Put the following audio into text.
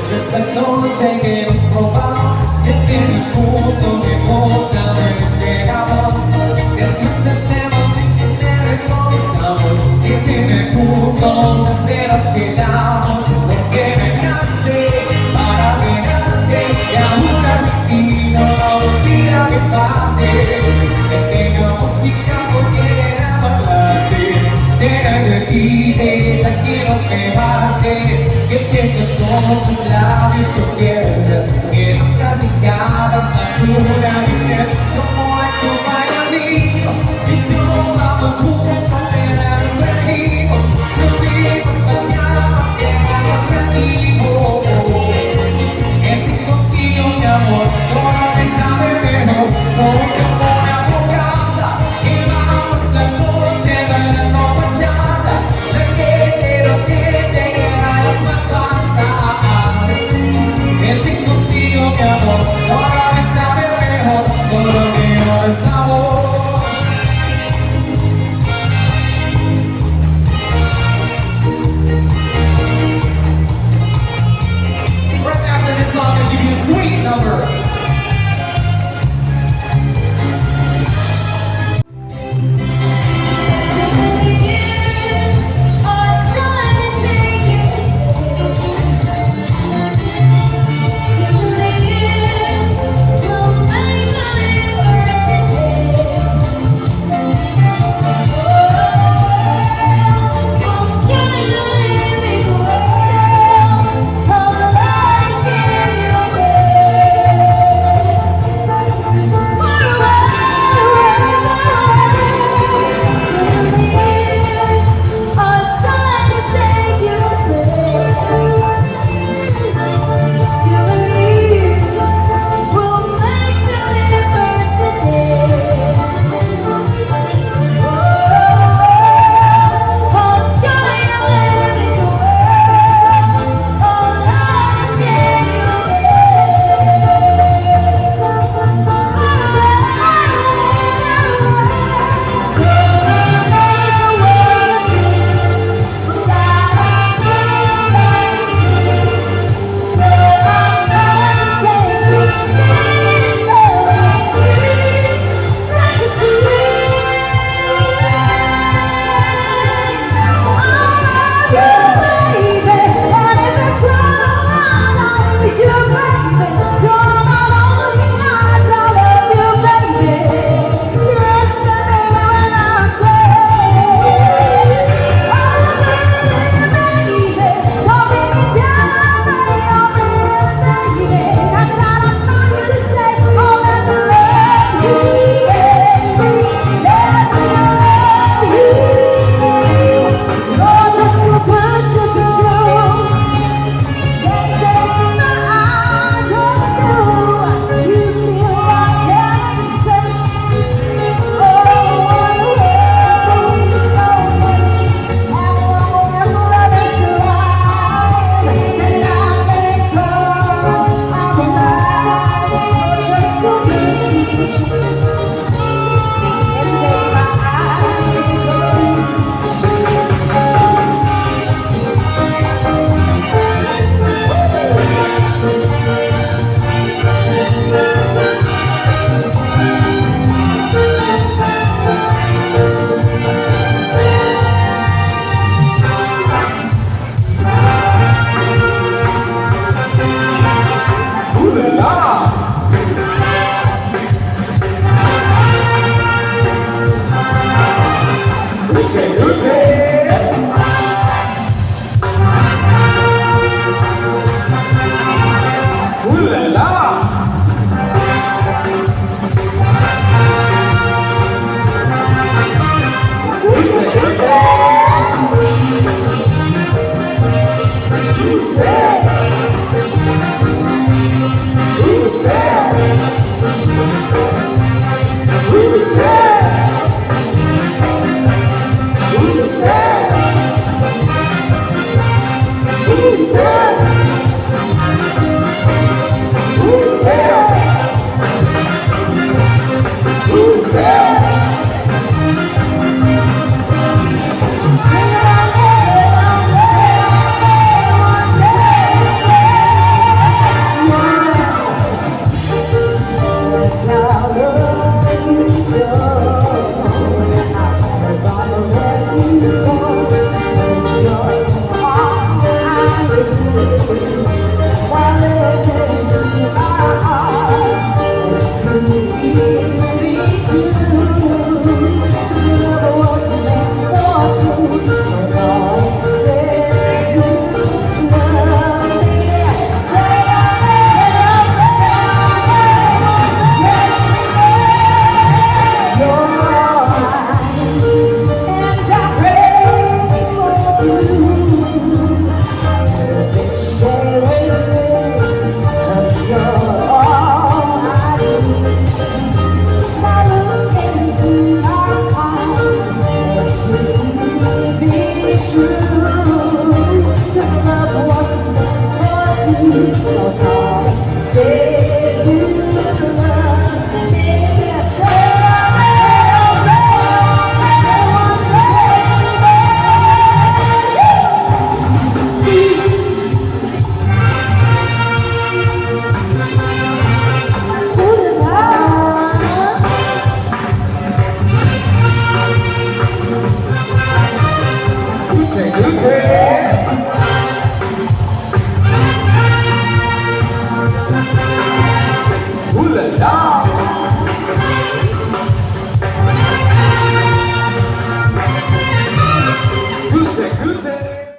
Esa noche que nos robamos, que tienes junto que otra vez llegamos. Desciéndete, mami, que te reconozcamos. Y si me junto, desde nos quedamos. Porque me nace para mirarte y aún así no olvida que parte. Que tenga música porque era bailarte. Te repite, tranquilos que bate. Que pienses con tus labios tu piel, que nunca se acabas la luna y ser como en tu bailarino. Y yo vamos juntos en los regios, subimos mañanas que vamos reactivos. Que si contigo mi amor, todo me sabe mejor, solo que por abogada, que vamos la noche bailando bachata, la que quiero que te quedas más pasar. Que si contigo mi amor, todo me sabe mejor, solo que no es sabor. Right after this song, I'm gonna give you a sweet number. 내